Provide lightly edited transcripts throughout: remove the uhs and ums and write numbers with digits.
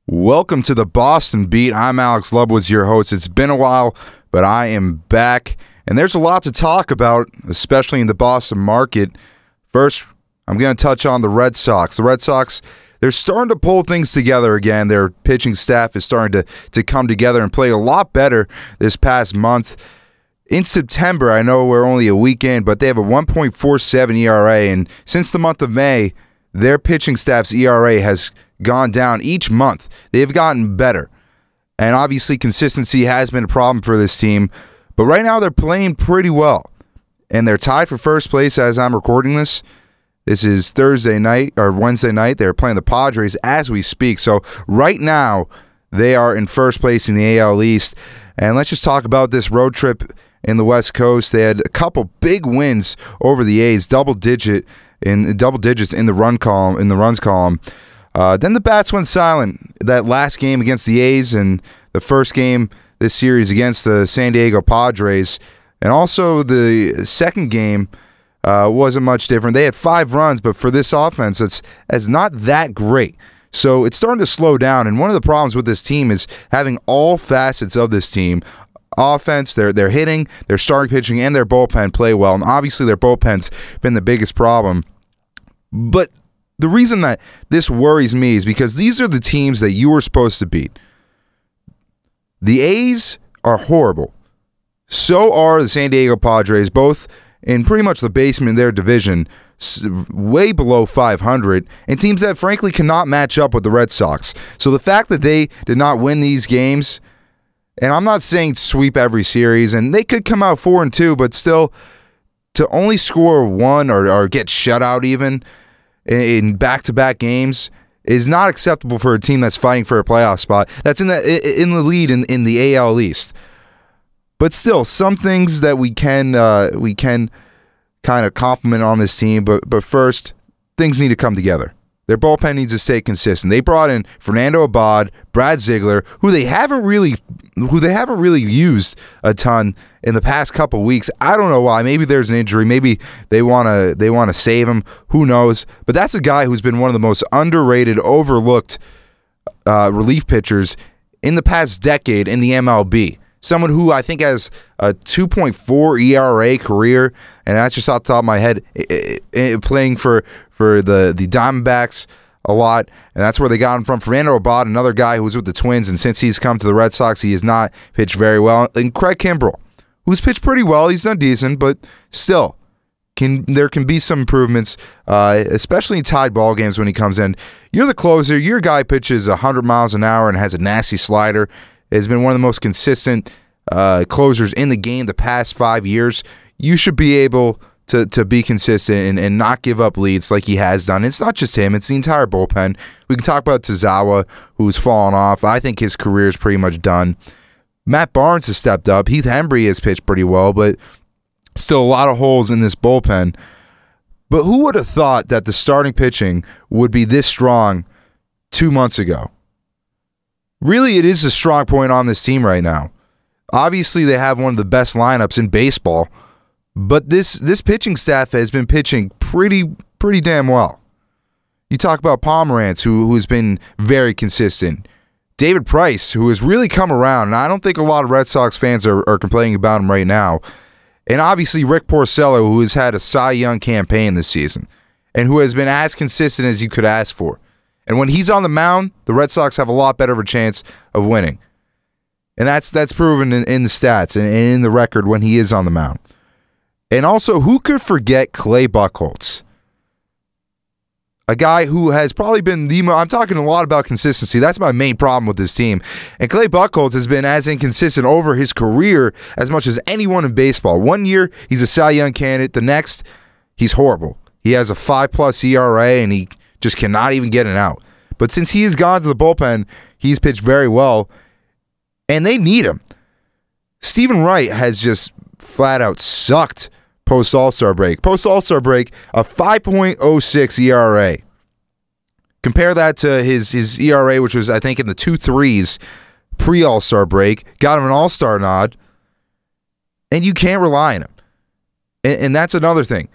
Welcome to the Boston Beat. I'm Alex Lebowitz, your host. It's been a while, but I am back, and there's a lot to talk about, especially in the Boston market. First, I'm going to touch on the Red Sox. The Red Sox, they're starting to pull things together again. Their pitching staff is starting to come together and play a lot better this past month. In September, I know we're only a week in, but they have a 1.47 ERA, and since the month of May, their pitching staff's ERA has gone down each month. They've gotten better. And obviously consistency has been a problem for this team. But right now they're playing pretty well. And they're tied for first place as I'm recording this. This is Thursday night or Wednesday night. They're playing the Padres as we speak. So right now they are in first place in the AL East. And let's just talk about this road trip in the West Coast. They had a couple big wins over the A's, double digits in the runs column. Then the bats went silent. That last game against the A's and the first game this series against the San Diego Padres, and also the second game wasn't much different. They had 5 runs, but for this offense, it's not that great. So it's starting to slow down, and one of the problems with this team is having all facets of this team. Offense, they're hitting, their starting pitching, and their bullpen play well, and obviously their bullpen's been the biggest problem. But the reason that this worries me is because these are the teams that you were supposed to beat. The A's are horrible. So are the San Diego Padres, both in pretty much the basement of their division, way below 500, and teams that frankly cannot match up with the Red Sox. So the fact that they did not win these games, and I'm not saying sweep every series, and they could come out 4-2, but still, to only score 1 or get shut out even in back-to-back games is not acceptable for a team that's fighting for a playoff spot. That's in the lead in the AL East. But still, some things that we can kind of compliment on this team. But first, things need to come together. Their bullpen needs to stay consistent. They brought in Fernando Abad, Brad Ziegler, who they haven't really used a ton in the past couple weeks. I don't know why. Maybe there's an injury. Maybe they want to save him. Who knows? But that's a guy who's been one of the most underrated, overlooked relief pitchers in the past decade in the MLB. Someone who I think has a 2.4 ERA career, and that's just off the top of my head, playing for the Diamondbacks a lot, and that's where they got him from. Fernando Abad, another guy who was with the Twins, and since he's come to the Red Sox, he has not pitched very well. And Craig Kimbrell, who's pitched pretty well. He's done decent, but still, there can be some improvements, especially in tied ball games when he comes in. You're the closer. Your guy pitches 100 miles an hour and has a nasty slider. Has been one of the most consistent closers in the game the past 5 years. You should be able to be consistent and not give up leads like he has done. It's not just him. It's the entire bullpen. We can talk about Tazawa, who's fallen off. I think his career is pretty much done. Matt Barnes has stepped up. Heath Hembree has pitched pretty well, but still a lot of holes in this bullpen. But who would have thought that the starting pitching would be this strong 2 months ago? Really, it is a strong point on this team right now. Obviously, they have one of the best lineups in baseball, but this pitching staff has been pitching pretty damn well. You talk about Pomerantz, who's been very consistent. David Price, who has really come around, and I don't think a lot of Red Sox fans are complaining about him right now. And obviously, Rick Porcello, who has had a Cy Young campaign this season, and who has been as consistent as you could ask for. And when he's on the mound, the Red Sox have a lot better of a chance of winning. And that's proven in the stats and in the record when he is on the mound. And also, who could forget Clay Buchholz? A guy who has probably been I'm talking a lot about consistency. That's my main problem with this team. And Clay Buchholz has been as inconsistent over his career as much as anyone in baseball. 1 year, he's a Cy Young candidate. The next, he's horrible. He has a 5+ ERA, and he just cannot even get an out. But since he has gone to the bullpen, he's pitched very well, and they need him. Stephen Wright has just flat out sucked post All-Star break. Post All-Star break, a 5.06 ERA. Compare that to his ERA, which was, I think, in the 2.3s pre-All-Star break. Got him an All-Star nod, and you can't rely on him. And that's another thing.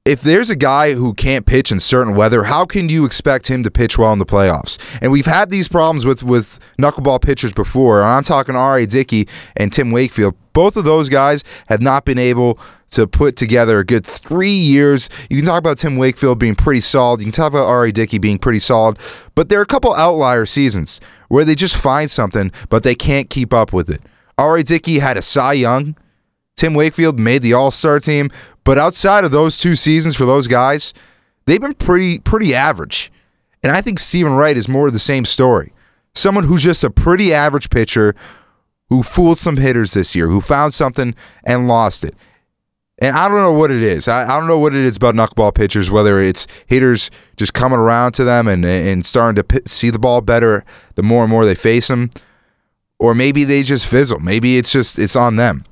if there's a guy who can't pitch in certain weather, how can you expect him to pitch well in the playoffs? And we've had these problems with knuckleball pitchers before. I'm talking R.A. Dickey and Tim Wakefield. Both of those guys have not been able to put together a good 3 years. You can talk about Tim Wakefield being pretty solid. You can talk about R.A. Dickey being pretty solid. But there are a couple outlier seasons where they just find something, but they can't keep up with it. R.A. Dickey had a Cy Young. Tim Wakefield made the All-Star team. But outside of those 2 seasons for those guys, they've been pretty average. And I think Stephen Wright is more of the same story. Someone who's just a pretty average pitcher who fooled some hitters this year, who found something and lost it. And I don't know what it is. I don't know what it is about knuckleball pitchers, whether it's hitters just coming around to them and starting to see the ball better the more and more they face them, or maybe they just fizzle. Maybe it's on them.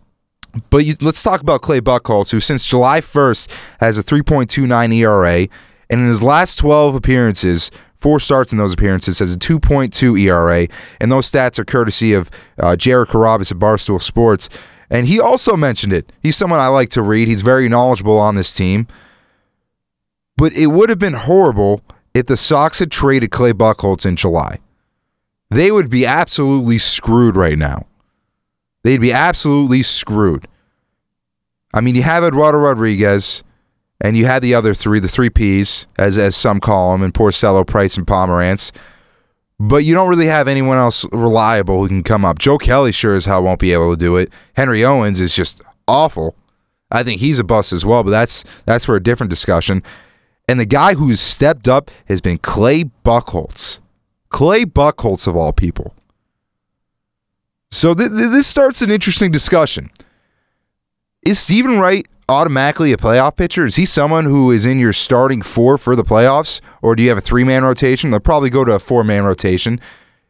But let's talk about Clay Buchholz, who since July 1st has a 3.29 ERA, and in his last 12 appearances, 4 starts in those appearances, has a 2.2 ERA, and those stats are courtesy of Jared Carabas at Barstool Sports. And he also mentioned it. He's someone I like to read. He's very knowledgeable on this team. But it would have been horrible if the Sox had traded Clay Buchholz in July. They would be absolutely screwed right now. They'd be absolutely screwed. I mean, you have Eduardo Rodriguez, and you had the other 3, the 3 Ps, as some call them, and Porcello, Price, and Pomerantz. But you don't really have anyone else reliable who can come up. Joe Kelly sure as hell won't be able to do it. Henry Owens is just awful. I think he's a bust as well, but that's for a different discussion. And the guy who's stepped up has been Clay Buchholz. Clay Buchholz, of all people. So this starts an interesting discussion. Is Stephen Wright automatically a playoff pitcher? Is he someone who is in your starting 4 for the playoffs? Or do you have a 3-man rotation? They'll probably go to a 4-man rotation.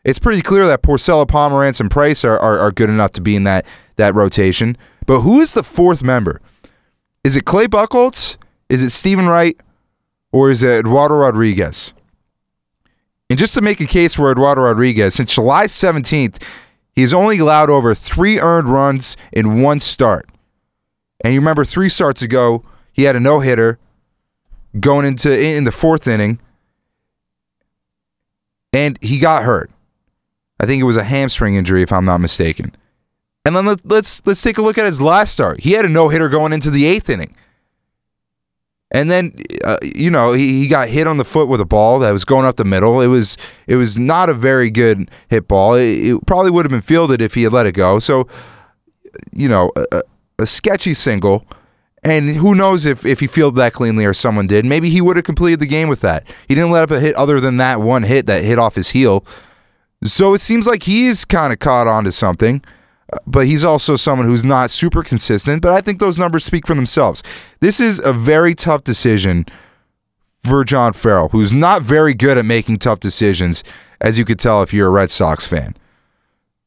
It's pretty clear that Porcello, Pomerantz, and Price are good enough to be in that rotation. But who is the 4th member? Is it Clay Buchholz? Is it Stephen Wright? Or is it Eduardo Rodriguez? And just to make a case for Eduardo Rodriguez, since July 17th, he has only allowed over 3 earned runs in 1 start. And you remember 3 starts ago, he had a no-hitter going in the 4th inning, and he got hurt. I think it was a hamstring injury, if I'm not mistaken. And then let's take a look at his last start. He had a no-hitter going into the 8th inning. And then, he got hit on the foot with a ball that was going up the middle. It was not a very good hit ball. It probably would have been fielded if he had let it go. So, a sketchy single. And who knows if he fielded that cleanly or someone did. Maybe he would have completed the game with that. He didn't let up a hit other than that one hit that hit off his heel. So it seems like he's kind of caught on to something. But he's also someone who's not super consistent. But I think those numbers speak for themselves. This is a very tough decision for John Farrell, who's not very good at making tough decisions, as you could tell if you're a Red Sox fan.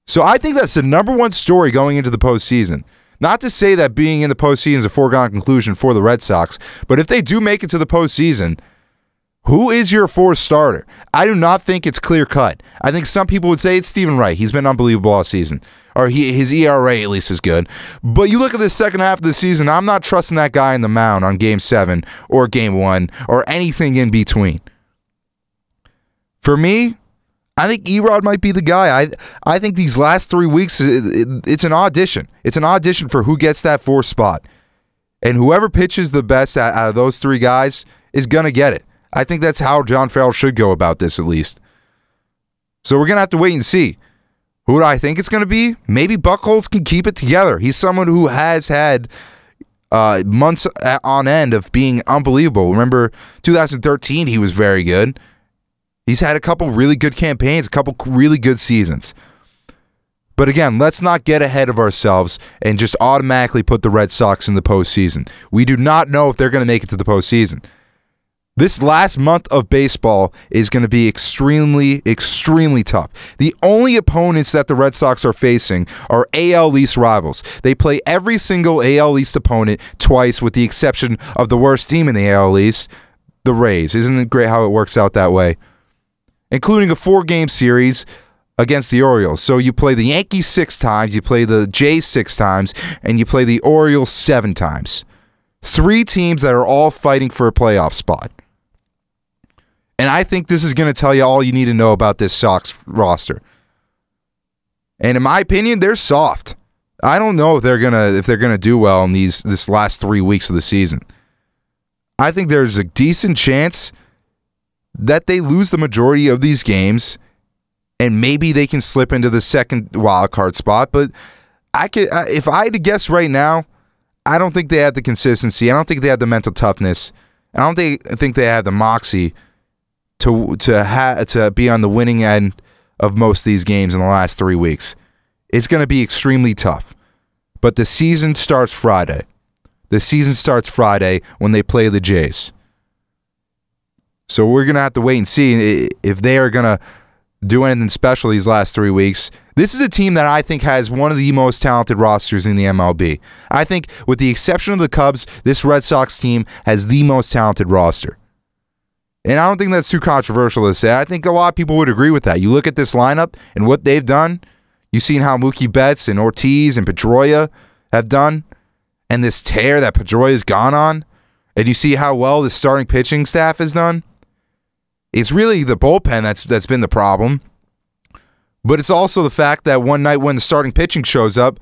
So I think that's the number 1 story going into the postseason. Not to say that being in the postseason is a foregone conclusion for the Red Sox, but if they do make it to the postseason, who is your 4th starter? I do not think it's clear-cut. I think some people would say it's Stephen Wright. He's been unbelievable all season. Or his ERA at least is good. But you look at the second half of the season, I'm not trusting that guy in the mound on Game 7 or Game 1 or anything in between. For me, I think Erod might be the guy. I think these last 3 weeks, it's an audition. It's an audition for who gets that 4th spot. And whoever pitches the best out of those 3 guys is going to get it. I think that's how John Farrell should go about this, at least. So we're going to have to wait and see. Who do I think it's going to be? Maybe Buchholz can keep it together. He's someone who has had months on end of being unbelievable. Remember, 2013, he was very good. He's had a couple really good campaigns, a couple really good seasons. But again, let's not get ahead of ourselves and just automatically put the Red Sox in the postseason. We do not know if they're going to make it to the postseason. This last month of baseball is going to be extremely, extremely tough. The only opponents that the Red Sox are facing are AL East rivals. They play every single AL East opponent twice, with the exception of the worst team in the AL East, the Rays. Isn't it great how it works out that way? Including a 4-game series against the Orioles. So you play the Yankees 6 times, you play the Jays 6 times, and you play the Orioles 7 times. 3 teams that are all fighting for a playoff spot. And I think this is going to tell you all you need to know about this Sox roster. And in my opinion, they're soft. I don't know if they're gonna do well in this last 3 weeks of the season. I think there's a decent chance that they lose the majority of these games, and maybe they can slip into the second wild card spot. But if I had to guess right now, I don't think they have the consistency. I don't think they have the mental toughness. I don't think they have the moxie to be on the winning end of most of these games in the last 3 weeks. It's going to be extremely tough. But the season starts Friday. The season starts Friday when they play the Jays. So we're going to have to wait and see if they are going to do anything special these last 3 weeks. This is a team that I think has one of the most talented rosters in the MLB. I think, with the exception of the Cubs, this Red Sox team has the most talented roster. And I don't think that's too controversial to say. I think a lot of people would agree with that. You look at this lineup and what they've done. You've seen how Mookie Betts and Ortiz and Pedroia have done, and this tear that Pedroia's gone on, and you see how well the starting pitching staff has done. It's really the bullpen that's been the problem. But it's also the fact that one night when the starting pitching shows up,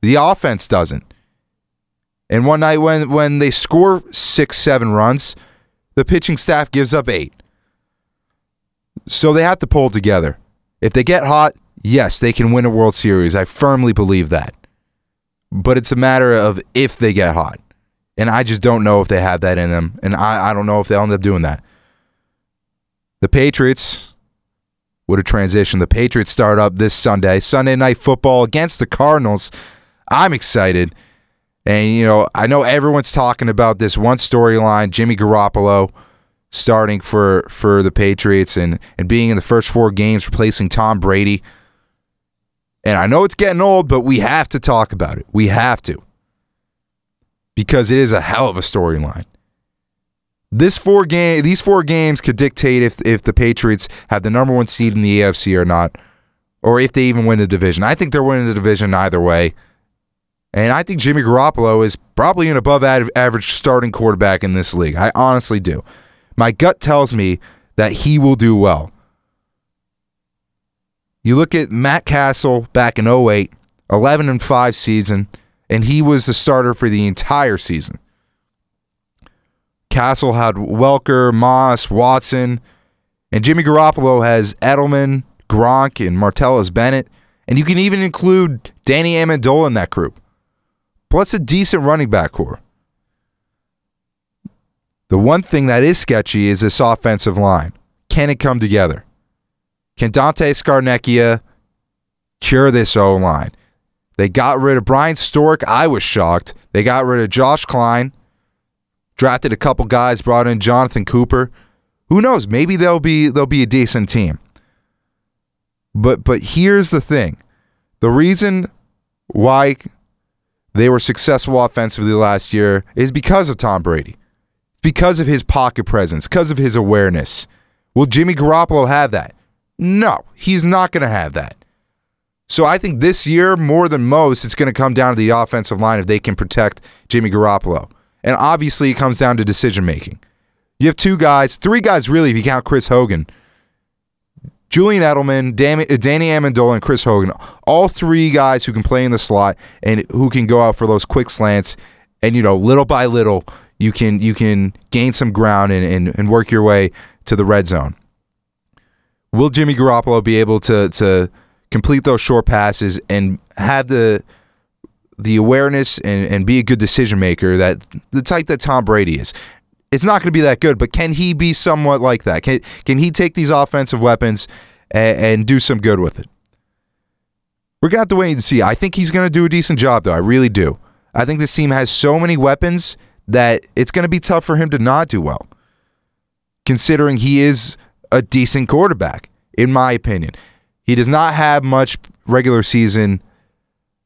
the offense doesn't. And one night when they score 6-7 runs, the pitching staff gives up 8. So they have to pull together. If they get hot, yes, they can win a World Series. I firmly believe that. But it's a matter of if they get hot. And I just don't know if they have that in them. And I don't know if they'll end up doing that. The Patriots, what a transition. The Patriots start up this Sunday Night Football against the Cardinals. I'm excited. And, you know, I know everyone's talking about this one storyline, Jimmy Garoppolo starting for the Patriots and being in the first 4 games, replacing Tom Brady. And I know it's getting old, but we have to talk about it. We have to. Because it is a hell of a storyline. These 4 games could dictate if the Patriots have the number 1 seed in the AFC or not, or if they even win the division. I think they're winning the division either way. And I think Jimmy Garoppolo is probably an above-average starting quarterback in this league. I honestly do. My gut tells me that he will do well. You look at Matt Castle back in 2008, 11-5 season, and he was the starter for the entire season. Castle had Welker, Moss, Watson, and Jimmy Garoppolo has Edelman, Gronk, and Martellus Bennett, and you can even include Danny Amendola in that group. Plus a decent running back core. The one thing that is sketchy is this offensive line. Can it come together? Can Dante Scarnecchia cure this O-line? They got rid of Brian Stork. I was shocked. They got rid of Josh Klein. Drafted a couple guys, brought in Jonathan Cooper. Who knows? Maybe they'll be a decent team. But here's the thing. The reason why they were successful offensively last year is because of Tom Brady. Because of his pocket presence, because of his awareness. Will Jimmy Garoppolo have that? No, he's not going to have that. So I think this year, more than most, it's going to come down to the offensive line if they can protect Jimmy Garoppolo. And obviously, it comes down to decision-making. You have 3 guys really, if you count Chris Hogan. Julian Edelman, Danny Amendola, and Chris Hogan. All 3 guys who can play in the slot and who can go out for those quick slants. And, you know, little by little, you can gain some ground and work your way to the red zone. Will Jimmy Garoppolo be able to complete those short passes and have the awareness and be a good decision maker, that the type that Tom Brady is? It's not going to be that good, but can he be somewhat like that? Can he take these offensive weapons and do some good with it? We're going to have to wait and see. I think he's going to do a decent job, though. I really do. I think this team has so many weapons that it's going to be tough for him to not do well, considering he is a decent quarterback, in my opinion. He does not have much regular season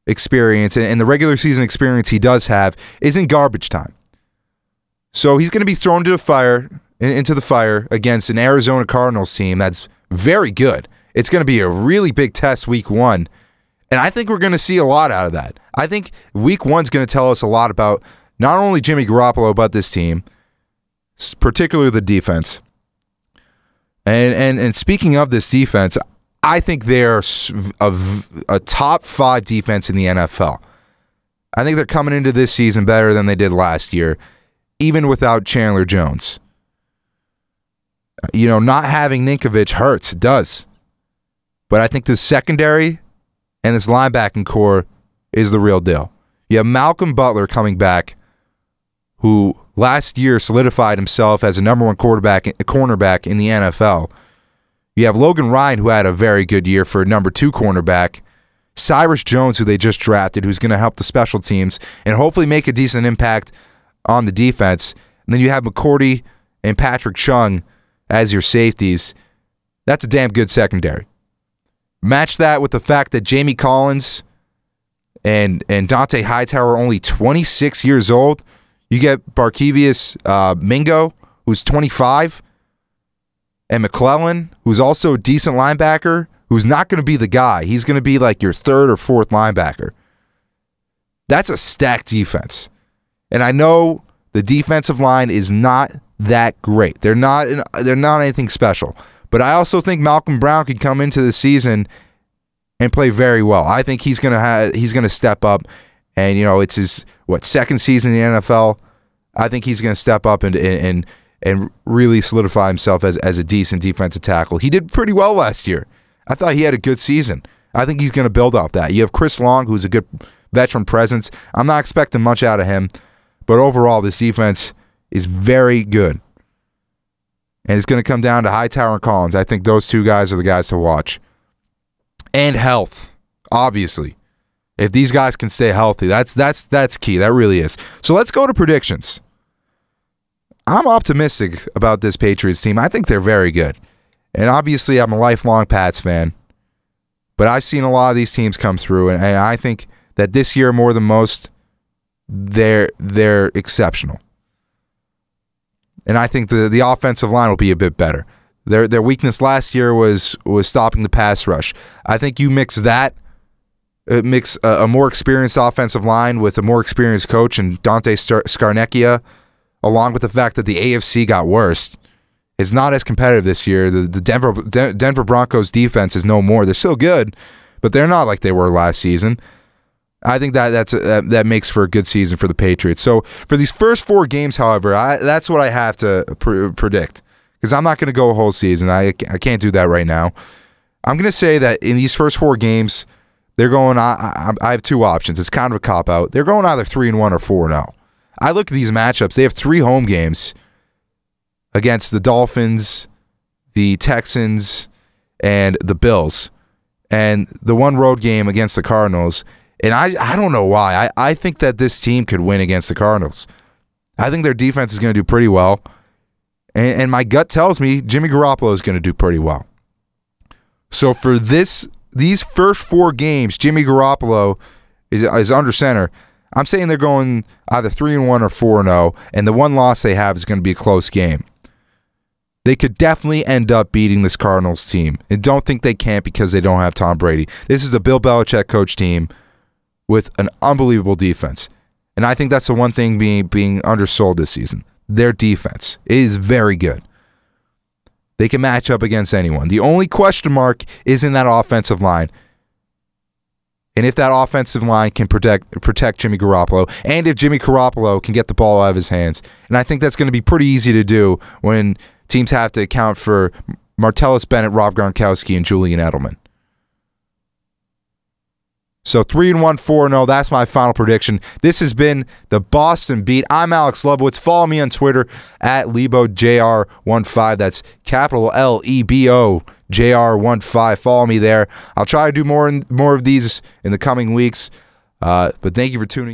experience, and the regular season experience he does have is in garbage time. So he's going to be thrown into the fire against an Arizona Cardinals team that's very good. It's going to be a really big test week 1, and I think we're going to see a lot out of that. I think week 1 is going to tell us a lot about not only Jimmy Garoppolo, but this team, particularly the defense. And speaking of this defense, I think they're a top 5 defense in the NFL. I think they're coming into this season better than they did last year, even without Chandler Jones. You know, not having Ninkovich hurts. It does. But I think the secondary and this linebacking core is the real deal. You have Malcolm Butler coming back, who last year solidified himself as a number 1 cornerback in the NFL. You have Logan Ryan, who had a very good year for a number 2 cornerback. Cyrus Jones, who they just drafted, who's going to help the special teams and hopefully make a decent impact on the defense. And then you have McCourty and Patrick Chung as your safeties. That's a damn good secondary. Match that with the fact that Jamie Collins and Dante Hightower are only 26 years old. You get Barkevius Mingo, who's 25, and McClellan, who's also a decent linebacker, who's not going to be the guy. He's going to be like your 3rd or 4th linebacker. That's a stacked defense. And I know the defensive line is not that great. They're not anything special. But I also think Malcolm Brown could come into the season and play very well. I think he's gonna step up, and you know, it's his second season in the NFL. I think he's gonna step up and really solidify himself as a decent defensive tackle. He did pretty well last year. I thought he had a good season. I think he's gonna build off that. You have Chris Long, who's a good veteran presence. I'm not expecting much out of him, but overall, this defense is very good. And it's going to come down to Hightower and Collins. I think those 2 guys are the guys to watch. And health, obviously. If these guys can stay healthy, that's key. That really is. So let's go to predictions. I'm optimistic about this Patriots team. I think they're very good. And obviously, I'm a lifelong Pats fan. But I've seen a lot of these teams come through, and I think that this year, more than most, they're exceptional. And I think the offensive line will be a bit better. Their weakness last year was stopping the pass rush. I think you mix a more experienced offensive line with a more experienced coach and Dante Scarnecchia, along with the fact that the AFC got worse. It's not as competitive this year. The Denver Broncos defense is no more. They're still good, but they're not like they were last season. I think that makes for a good season for the Patriots. So for these first 4 games, however, that's what I have to predict, because I'm not going to go a whole season. I can't do that right now. I'm going to say that in these first 4 games, they're going. I have 2 options. It's kind of a cop-out. They're going either 3-1 or 4-0. I look at these matchups. They have 3 home games against the Dolphins, the Texans, and the Bills, and the 1 road game against the Cardinals. And I don't know why. I think that this team could win against the Cardinals. I think their defense is going to do pretty well. And my gut tells me Jimmy Garoppolo is going to do pretty well. So for these first 4 games, Jimmy Garoppolo is under center. I'm saying they're going either 3-1 or 4-0, and the 1 loss they have is going to be a close game. They could definitely end up beating this Cardinals team. And don't think they can't because they don't have Tom Brady. This is a Bill Belichick coach team with an unbelievable defense. And I think that's the one thing being undersold this season. Their defense is very good. They can match up against anyone. The only question mark is in that offensive line. And if that offensive line can protect Jimmy Garoppolo, and if Jimmy Garoppolo can get the ball out of his hands. And I think that's going to be pretty easy to do when teams have to account for Martellus Bennett, Rob Gronkowski, and Julian Edelman. So 3-1, 4-0, that's my final prediction. This has been the Boston Beat. I'm Alex Lebowitz. Follow me on Twitter at LeboJR15. That's capital LEBOJR15. Follow me there. I'll try to do more of these in the coming weeks. But thank you for tuning in.